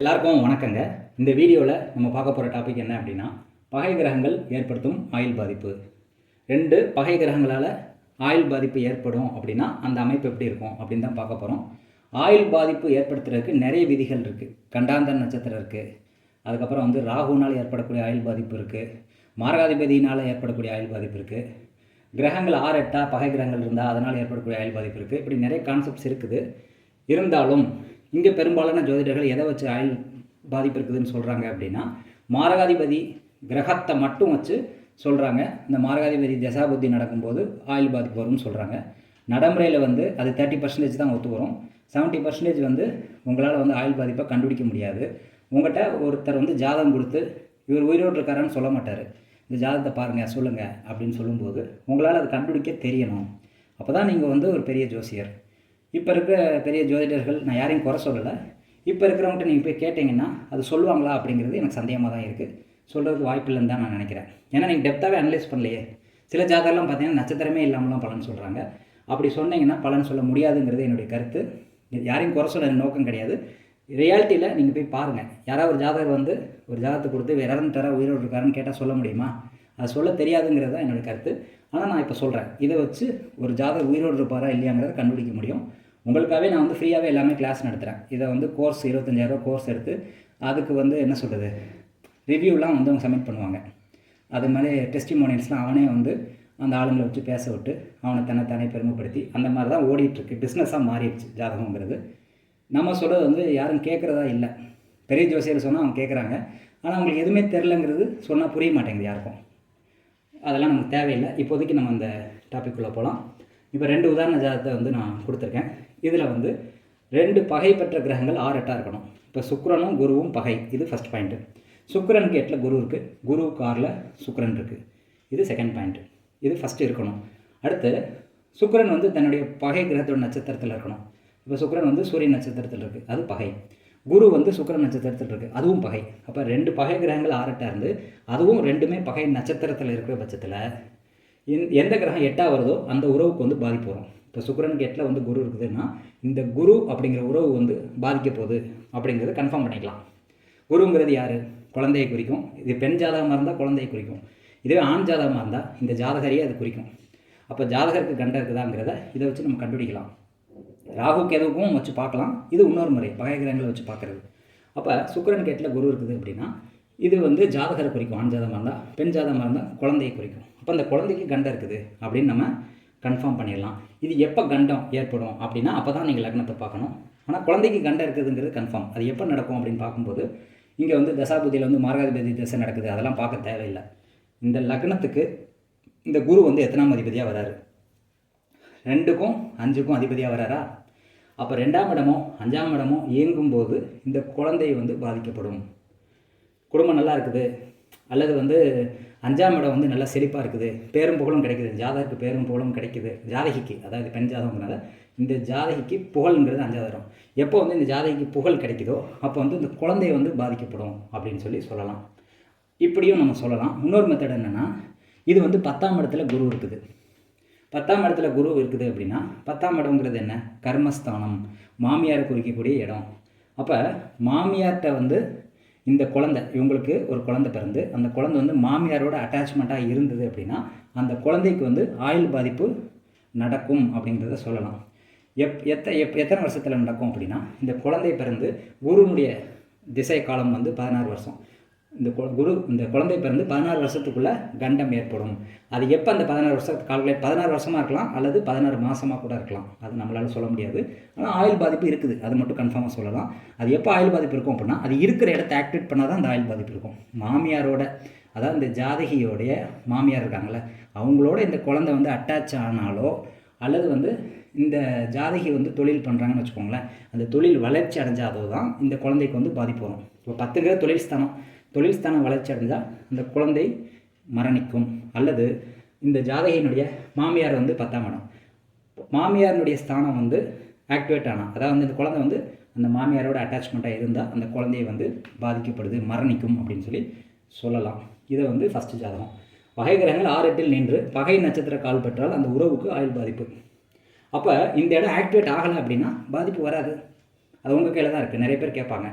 எல்லாருக்கும் வணக்கங்க. இந்த வீடியோவில் நம்ம பார்க்க போகிற டாபிக் என்ன அப்படின்னா, பகை கிரகங்கள் ஏற்படுத்தும் ஆயுள் பாதிப்பு. 2 பகை கிரகங்களால் ஆயுள் பாதிப்பு ஏற்படும் அப்படின்னா அந்த அமைப்பு எப்படி இருக்கும் அப்படின்னு தான் பார்க்க போகிறோம். ஆயுள் பாதிப்பு ஏற்படுத்துறதுக்கு நிறைய விதிகள் இருக்குது. கண்டாந்த நட்சத்திரம் இருக்குது, அதுக்கப்புறம் ராகுனால் ஏற்படக்கூடிய ஆயுள் பாதிப்பு இருக்குது, மாரகாதிபதியினால் ஏற்படக்கூடிய ஆயுள் பாதிப்பு இருக்குது, கிரகங்கள் 6 8 பகை கிரகங்கள் இருந்தால் அதனால் ஏற்படக்கூடிய ஆயுள் பாதிப்பு இருக்குது. இப்படி நிறைய கான்செப்ட்ஸ் இருக்குது. இருந்தாலும் இங்கே பெரும்பாலான ஜோதிடர்கள் எதை வச்சு ஆயுள் பாதிப்பு இருக்குதுன்னு சொல்கிறாங்க அப்படின்னா, மாரகாதிபதி கிரகத்தை மட்டும் வச்சு சொல்கிறாங்க. இந்த மாரகாதிபதி தசாபுத்தி நடக்கும்போது ஆயுள் பாதிப்பு வரும்னு சொல்கிறாங்க. நடைமுறையில் அது 30% தான் ஒத்து வரும். 70% உங்களால் ஆயுள் பாதிப்பை கண்டுபிடிக்க முடியாது. உங்கள்கிட்ட ஒருத்தர் ஜாதகம் கொடுத்து இவர் உயிரோடு இருக்காரான்னு சொல்ல மாட்டார். இந்த ஜாதகத்தை பாருங்கள் சொல்லுங்கள் அப்படின்னு சொல்லும்போது உங்களால் அது கண்டுபிடிக்க தெரியணும். அப்போ தான் நீங்கள் ஒரு பெரிய ஜோசியர். இப்போ இருக்கிற பெரிய ஜோதிடர்கள், நான் யாரையும் குறை சொல்லலை, இப்போ இருக்கிறவங்கள்ட்ட நீங்கள் போய் கேட்டிங்கன்னா அது சொல்லுவாங்களா அப்படிங்கிறது எனக்கு சந்தேகமாக தான் இருக்குது. சொல்கிறதுக்கு வாய்ப்பு இல்லைன்னு தான் நான் நினைக்கிறேன். ஏன்னா நீங்கள் டெப்த்தாகவே அனலைஸ் பண்ணலையே. சில ஜாதகம்லாம் பார்த்தீங்கன்னா நட்சத்திரமே இல்லாமலாம் பலன் சொல்கிறாங்க. அப்படி சொன்னீங்கன்னா பலன் சொல்ல முடியாதுங்கிறது என்னுடைய கருத்து. யாரையும் குறை சொல்ல நோக்கம் கிடையாது. ரியாலிட்டியில் நீங்கள் போய் பாருங்கள். யாராவது ஒரு ஜாதகர் ஒரு ஜாதகத்தை கொடுத்து இறந்துட்டாரா உயிரோடு இருக்காருன்னு கேட்டால் சொல்ல முடியுமா? அது சொல்ல தெரியாதுங்கிறது தான் என்னுடைய கருத்து. ஆனால் நான் இப்போ சொல்கிறேன், இதை வச்சு ஒரு ஜாதகர் உயிரோடு இருப்பாரா இல்லையாங்கிறத கண்டுபிடிக்க முடியும். உங்களுக்காகவே நான் ஃப்ரீயாகவே எல்லாமே கிளாஸ் நடத்துகிறேன். இதை கோர்ஸ் 25,000 கோர்ஸ் எடுத்து அதுக்கு என்ன சொல்கிறது, ரிவ்யூலாம் அவங்க சப்மிட் பண்ணுவாங்க. அது மாதிரி டெஸ்டிமோனியல்ஸ்லாம் அவனே அந்த ஆளுங்களை வச்சு பேச விட்டு அவனை தன்னை பெருமைப்படுத்தி அந்த மாதிரி தான் ஓடிட்டுருக்கு. பிஸ்னஸாக மாறிடுச்சு ஜாதகங்கிறது. நம்ம சொல்கிறது யாரும் கேட்குறதா இல்லை. பெரிய ஜோசியர் சொன்னால் அவங்க கேட்குறாங்க. ஆனால் அவங்களுக்கு எதுவுமே தெரிலங்கிறது சொன்னால் புரிய மாட்டேங்குது யாருக்கும். அதெல்லாம் நமக்கு தேவையில்லை. இப்போதைக்கு நம்ம அந்த டாபிக்குள்ளே போகலாம். இப்போ 2 உதாரண ஜாதகத்தை நான் கொடுத்துருக்கேன். இதில் 2 பகை பெற்ற கிரகங்கள் 6 8 இருக்கணும். இப்போ சுக்கிரனும் குருவும் பகை, இது ஃபஸ்ட் பாயிண்ட்டு. சுக்கிரனுக்கு 8 குரு இருக்குது, குருவுக்கு 6 சுக்கிரன் இருக்குது, இது செகண்ட் பாயிண்ட்டு. இது ஃபஸ்ட்டு இருக்கணும். அடுத்து சுக்கிரன் தன்னுடைய பகை கிரகத்தோட நட்சத்திரத்தில் இருக்கணும். இப்போ சுக்கிரன் சூரியன் நட்சத்திரத்தில் இருக்குது, அது பகை. குரு சுக்கிரன் நட்சத்திரத்தில் இருக்குது, அதுவும் பகை. அப்போ 2 பகை கிரகங்கள் 6 8 இருந்து அதுவும் 2மே பகை நட்சத்திரத்தில் இருக்கிற பட்சத்தில் எந்த கிரகம் 8 வருதோ அந்த உறவுக்கு பாதிப்பு வரும். இப்போ சுக்கிரனுக்கு 8 குரு இருக்குதுன்னா இந்த குரு அப்படிங்கிற உறவு பாதிக்க போகுது அப்படிங்கிறத கன்ஃபார்ம் பண்ணிக்கலாம். குருங்கிறது யார்? குழந்தையை குறிக்கும். இது பெண் ஜாதகமாக இருந்தால் குழந்தையை குறிக்கும். இதுவே ஆண் ஜாதகமாக இருந்தால் இந்த ஜாதகரையே அது குறிக்கும். அப்போ ஜாதகருக்கு கண்டம் இருக்குதாங்கிறத இதை வச்சு நம்ம கண்டுபிடிக்கலாம். ராகு கேதுவுக்கும் வச்சு பார்க்கலாம். இது இன்னொரு முறை பகை கிரகங்களை வச்சு பார்க்குறது. அப்போ சுக்கிரனுக்கு 8 குரு இருக்குது அப்படின்னா இது ஜாதகரை குறிக்கும். ஆண் ஜாதகமாக இருந்தால், பெண் ஜாதகமாக இருந்தால் குழந்தையை குறிக்கும். அப்போ அந்த குழந்தைக்கு கண்டம் இருக்குது அப்படின்னு நம்ம கன்ஃபார்ம் பண்ணிடலாம். இது எப்போ கண்டம் ஏற்படும் அப்படின்னா அப்போ தான் நீங்கள் லக்னத்தை பார்க்கணும். ஆனால் குழந்தைக்கு கண்டம் இருக்குதுங்கிறது கன்ஃபார்ம். அது எப்போ நடக்கும் அப்படின்னு பார்க்கும்போது இங்கே தசாபுதியில் மாரகாதிபதி தசை நடக்குது, அதெல்லாம் பார்க்க தேவையில்லை. இந்த லக்னத்துக்கு இந்த குரு எத்தனாம் அதிபதியாக வராரு? 2க்கும் 5க்கும் அதிபதியாக வராரா? அப்போ 2ஆம் இடமோ 5ஆம் இடமோ இயங்கும்போது இந்த குழந்தை பாதிக்கப்படும். குடும்பம் நல்லா இருக்குது, அல்லது 5ஆம் இடம் நல்லா செழிப்பாக இருக்குது, பேரும் புகழும் கிடைக்குது, ஜாதகருக்கு பேரும் புகழும் கிடைக்குது. ஜாதகிக்கு, அதாவது பெண் ஜாதகங்கிறனால இந்த ஜாதகிக்கு புகழ்ங்கிறது 5ஆவது இடம். எப்போ இந்த ஜாதகிக்கு புகழ் கிடைக்குதோ அப்போ இந்த குழந்தை பாதிக்கப்படும் அப்படின்னு சொல்லலாம். இப்படியும் நம்ம சொல்லலாம். இன்னொரு மெத்தட் என்னென்னா, இது 10ஆம் இடத்துல குரு இருக்குது. 10ஆம் இடத்துல குரு இருக்குது அப்படின்னா 10ஆம் இடம்ங்கிறது என்ன? கர்மஸ்தானம், மாமியாரை குறிக்கக்கூடிய இடம். அப்போ மாமியார்கிட்ட இந்த குழந்தை, இவங்களுக்கு ஒரு குழந்தை பிறந்து அந்த குழந்தை மாமியாரோட அட்டாச்மெண்ட்டாக இருந்தது அப்படின்னா அந்த குழந்தைக்கு ஆயுள் பாதிப்பு நடக்கும் அப்படிங்கிறத சொல்லலாம். எத்தனை வருஷத்தில் நடக்கும் அப்படின்னா, இந்த குழந்தை பிறந்து குருனுடைய திசை காலம் 16 வருஷம். இந்த குழந்தை பிறந்து 16 வருஷத்துக்குள்ளே கண்டம் ஏற்படும். அது எப்போ அந்த 16 வருஷத்துக்கு கால்குலேட் 16 வருஷமாக இருக்கலாம், அல்லது 16 மாதமாக கூட இருக்கலாம். அது நம்மளால் சொல்ல முடியாது. ஆனால் ஆயுள் பாதிப்பு இருக்குது, அது மட்டும் கன்ஃபார்மாக சொல்லலாம். அது எப்போ ஆயுள் பாதிப்பு இருக்கும் அப்படின்னா அது இருக்கிற இடத்த ஆக்டிவேட் பண்ணால் தான் அந்த ஆயுள் பாதிப்பு இருக்கும். மாமியாரோட, அதாவது இந்த ஜாதகியோடைய மாமியார் இருக்காங்களே அவங்களோட இந்த குழந்தை அட்டாச் ஆனாலோ, அல்லது இந்த ஜாதகி தொழில் பண்ணுறாங்கன்னு வச்சுக்கோங்களேன், அந்த தொழில் வளர்ச்சி அடைஞ்சாதோ தான் இந்த குழந்தைக்கு பாதிப்பு வரும். இப்போ 10ங்கிற தொழில் ஸ்தானம் வளர்ச்சி அடைஞ்சால் அந்த குழந்தை மரணிக்கும். அல்லது இந்த ஜாதகியினுடைய மாமியார் 10ஆம் இடம், மாமியாரினுடைய ஸ்தானம் ஆக்டிவேட் ஆனால், அதாவது இந்த குழந்தை அந்த மாமியாரோட அட்டாச்மெண்ட்டாக இருந்தால் அந்த குழந்தையை பாதிக்கப்படுது, மரணிக்கும் அப்படின்னு சொல்லலாம். இதை ஃபஸ்ட்டு ஜாதகம். பகை கிரகங்கள் 6 8 நின்று பகை நட்சத்திர கால் பெற்றால் அந்த உறவுக்கு ஆயுள் பாதிப்பு. அப்போ இந்த இடம் ஆக்டிவேட் ஆகலை அப்படின்னா பாதிப்பு வராது. அது உங்கள் கையில் தான் இருக்குது. நிறைய பேர் கேட்பாங்க,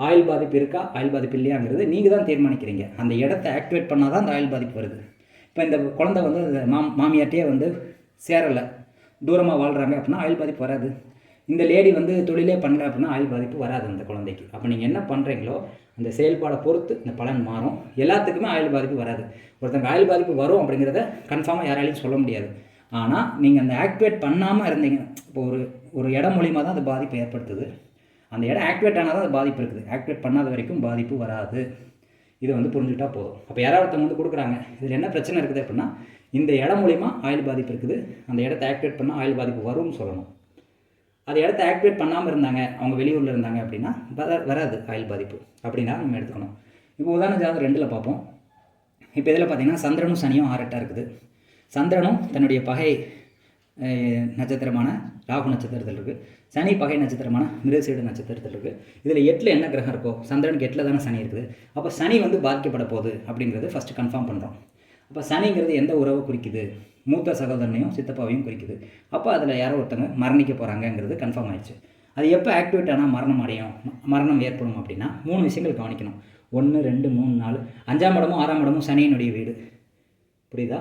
ஆயில் பாதிப்பு இருக்கா ஆயில் பாதிப்பு இல்லையாங்கிறது நீங்கள் தான் தீர்மானிக்கிறீங்க. அந்த இடத்த ஆக்டிவேட் பண்ணால் தான் அந்த ஆயில் பாதிப்பு வருது. இப்போ இந்த குழந்தை வந்து மாமியார்ட்டே வந்து சேரலை, தூரமாக வாழ்கிறாங்க அப்படின்னா ஆயில் பாதிப்பு வராது. இந்த லேடி வந்து தொழிலே பண்ணல அப்படின்னா ஆயில் பாதிப்பு வராது அந்த குழந்தைக்கு. அப்போ நீங்கள் என்ன பண்ணுறீங்களோ அந்த செயல்பாடை பொறுத்து இந்த பலன் மாறும். எல்லாத்துக்குமே ஆயில் பாதிப்பு வராது. ஒருத்தங்க ஆயில் பாதிப்பு வரும் அப்படிங்கிறத கன்ஃபார்மாக யாராலையும் சொல்ல முடியாது. ஆனால் நீங்கள் அந்த ஆக்டிவேட் பண்ணாமல் இருந்தீங்க, இப்போ ஒரு இடம் மூலிமா தான் அந்த பாதிப்பு ஏற்படுத்துது. அந்த இடம் ஆக்டிவேட் ஆனால் தான் அது பாதிப்பு இருக்குது. ஆக்டிவேட் பண்ணாத வரைக்கும் பாதிப்பு வராது. இது வந்து புரிஞ்சுக்கிட்டா போதும். அப்போ யாராவது ஒருத்தவங்க வந்து கொடுக்குறாங்க, இதில் என்ன பிரச்சனை இருக்குது அப்படின்னா இந்த இடம் மூலிமா ஆயில் பாதிப்பு இருக்குது, அந்த இடத்த ஆக்டிவேட் பண்ணால் ஆயில் பாதிப்பு வரும்னு சொல்லணும். அது இடத்த ஆக்டிவேட் பண்ணாமல் இருந்தாங்க, அவங்க வெளியூரில் இருந்தாங்க அப்படின்னா வராது ஆயில் பாதிப்பு அப்படின்னா நம்ம எடுத்துக்கணும். இப்போ உதாரண ஜாதகம் 2ல் பார்ப்போம். இப்போ இதில் பார்த்தீங்கன்னா சந்திரனும் சனியும் 6-8 இருக்குது. சந்திரனும் தன்னுடைய பகை நட்சத்திரமான ராகு நட்சத்திரத்தில் இருக்குது. சனி பகை நட்சத்திரமான மிருகசீரிட நட்சத்திரத்தில் இருக்குது. இதில் 8ல் என்ன கிரகம் இருக்கோ, சந்திரனுக்கு 8ல் தானே சனி இருக்குது. அப்போ சனி வந்து பாதிக்கப்பட போகுது அப்படிங்கிறது ஃபஸ்ட்டு கன்ஃபார்ம் பண்ணுறோம். அப்போ சனிங்கிறது எந்த உறவை குறிக்குது, மூத்த சகோதரனையும் சித்தப்பாவையும் குறிக்குது. அப்போ அதில் யாரோ ஒருத்தங்க மரணிக்க போகிறாங்கங்கிறது கன்ஃபார்ம் ஆயிடுச்சு. அது எப்போ ஆக்டிவேட் ஆனால் மரணம் ஏற்படும் அப்படின்னா 3 விஷயங்கள் கவனிக்கணும். 1, 2, 3, 4, 5ஆம் இடமும் 6ஆம் இடமும் சனியினுடைய வீடு. புரியுதா?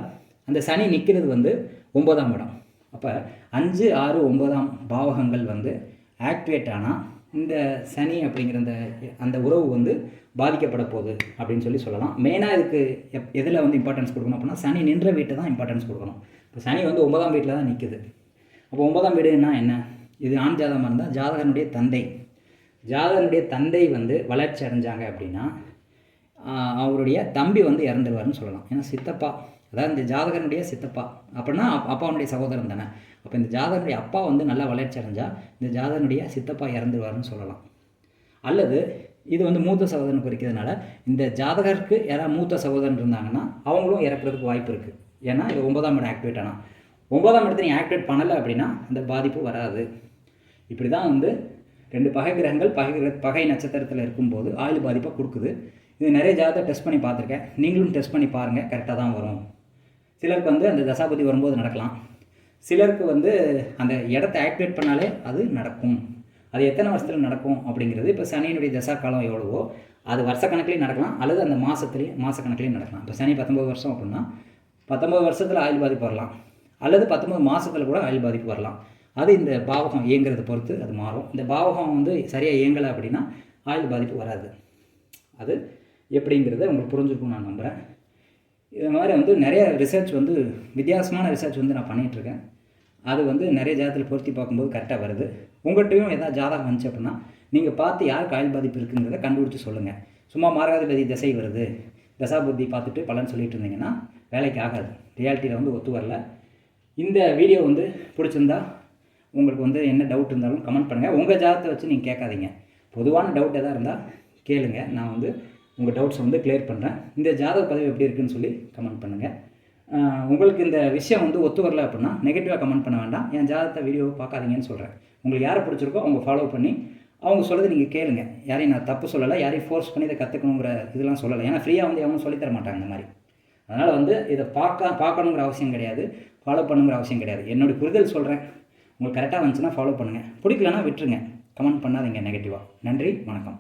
அந்த சனி நிற்கிறது வந்து 9ஆம் இடம். அப்போ 5, 6, 9ஆம் பாவகங்கள் வந்து ஆக்டிவேட் ஆனால் இந்த சனி அப்படிங்கிற அந்த உறவு வந்து பாதிக்கப்பட போகுது அப்படின்னு சொல்லலாம். மெயினாக இதுக்கு எதில் வந்து இம்பார்ட்டன்ஸ் கொடுக்கணும் அப்படின்னா சனி நின்ற வீட்டை தான் இம்பார்ட்டன்ஸ் கொடுக்கணும். இப்போ சனி வந்து 9ஆம் வீட்டில் தான் நிற்குது. அப்போ 9ஆம் வீடுன்னா என்ன? இது ஆண் ஜாதகமாக இருந்தால் ஜாதகனுடைய தந்தை வந்து வளர்ச்சி அடைஞ்சாங்க அப்படின்னா அவருடைய தம்பி வந்து இறந்துருவார்னு சொல்லலாம். ஏன்னா சித்தப்பா, அதாவது இந்த ஜாதகனுடைய சித்தப்பா அப்படின்னா அப்பாவுடைய சகோதரன் தானே. அப்போ இந்த ஜாதகனுடைய அப்பா வந்து நல்லா வளர்ச்சி அடைஞ்சால் இந்த ஜாதகனுடைய சித்தப்பா இறந்துருவார்னு சொல்லலாம். அல்லது இது வந்து மூத்த சகோதரன் குறிக்கிறதுனால இந்த ஜாதகருக்கு யாராவது மூத்த சகோதரன் இருந்தாங்கன்னா அவங்களும் இறக்குறதுக்கு வாய்ப்பு இருக்குது. ஏன்னா இது 9ஆம் இடம் ஆக்டிவேட் ஆனால் 9ஆம் இடத்தை நீங்கள் ஆக்டிவேட் பண்ணலை அப்படின்னா அந்த பாதிப்பு வராது. இப்படி தான் வந்து 2 பகை கிரகங்கள் பகை நட்சத்திரத்தில் இருக்கும்போது ஆயுள் பாதிப்பை கொடுக்குது. இது நிறைய ஜாதகத்தை டெஸ்ட் பண்ணி பார்த்துருக்கேன். நீங்களும் டெஸ்ட் பண்ணி பாருங்கள், கரெக்டாக தான் வரும். சிலருக்கு வந்து அந்த தசாபதி வரும்போது நடக்கலாம், சிலருக்கு வந்து அந்த இடத்த ஆக்டிவேட் பண்ணாலே அது நடக்கும். அது எத்தனை வருஷத்தில் நடக்கும் அப்படிங்கிறது இப்போ சனியினுடைய தசா காலம் எவ்வளவோ அது வருஷக்கணக்கிலையும் நடக்கலாம், அல்லது அந்த மாதக்கணக்கிலையும் நடக்கலாம். இப்போ சனி 19 வருஷம் அப்படின்னா 19 வருஷத்தில் ஆயுள் பாதிப்பு வரலாம், அல்லது 19 மாதத்தில் கூட ஆயுள் பாதிப்பு வரலாம். அது இந்த பாவகம் இயங்கிறத பொறுத்து அது மாறும். இந்த பாவகம் வந்து சரியாக இயங்கலை அப்படின்னா ஆயுள் பாதிப்பு வராது. அது எப்படிங்கிறத உங்களுக்கு புரிஞ்சுக்கும் நான் நம்புகிறேன். இது மாதிரி வந்து நிறைய ரிசர்ச் வந்து வித்தியாசமான ரிசர்ச் வந்து நான் பண்ணிகிட்ருக்கேன். அது வந்து நிறைய ஜாதகத்தில் பொருத்தி பார்க்கும்போது கரெக்டாக வருது. உங்கள்கிட்டையும் ஏதாவது ஜாதகம் வந்துச்சு அப்படின்னா நீங்கள் பார்த்து யாருக்கு ஆயுள் பாதிப்பு இருக்குங்கிறத கண்டுபிடிச்சி சொல்லுங்கள். சும்மா மார்காதிபதி திசை வருது, தசாபுத்தி பார்த்துட்டு பலன் சொல்லிட்டு இருந்தீங்கன்னா வேலைக்கு ஆகாது. ரியாலிட்டியில் வந்து ஒத்து வரல. இந்த வீடியோ வந்து பிடிச்சிருந்தா உங்களுக்கு வந்து என்ன டவுட் இருந்தாலும் கமெண்ட் பண்ணுங்கள். உங்கள் ஜாதகத்தை வச்சு நீங்கள் கேட்காதீங்க, பொதுவான டவுட் எதாவது இருந்தால் கேளுங்க. நான் வந்து உங்கள் டவுட்ஸ் வந்து கிளியர் பண்ணுறேன். இந்த ஜாதக பதிவு எப்படி இருக்குன்னு சொல்லி கமெண்ட் பண்ணுங்கள். உங்களுக்கு இந்த விஷயம் வந்து ஒத்து வரல அப்படின்னா நெகட்டிவாக கமெண்ட் பண்ண வேண்டாம். என் ஜாதகத்தை வீடியோ பார்க்காதீங்கன்னு சொல்கிறேன். உங்களுக்கு யாரை பிடிச்சிருக்கோ அவங்க ஃபாலோ பண்ணி அவங்க சொல்கிறது நீங்கள் கேளுங்க. யாரையும் நான் தப்பு சொல்லலை, யாரையும் ஃபோர்ஸ் பண்ணி இதை கற்றுக்கணுங்கிற இதெல்லாம் சொல்லலை. ஏன்னா ஃப்ரீயாக வந்து எவனும் சொல்லித்தர மாட்டாங்க இந்த மாதிரி. அதனால் வந்து இதை பார்க்கணுங்கிற அவசியம் கிடையாது, ஃபாலோ பண்ணுங்கிற அவசியம் கிடையாது. என்னுடைய புரிதல் சொல்கிறேன். உங்களுக்கு கரெக்டாக வந்துச்சுன்னா ஃபாலோ பண்ணுங்கள், பிடிக்கலன்னா விட்டுருங்க, கமெண்ட் பண்ணாதீங்க நெகட்டிவாக. நன்றி, வணக்கம்.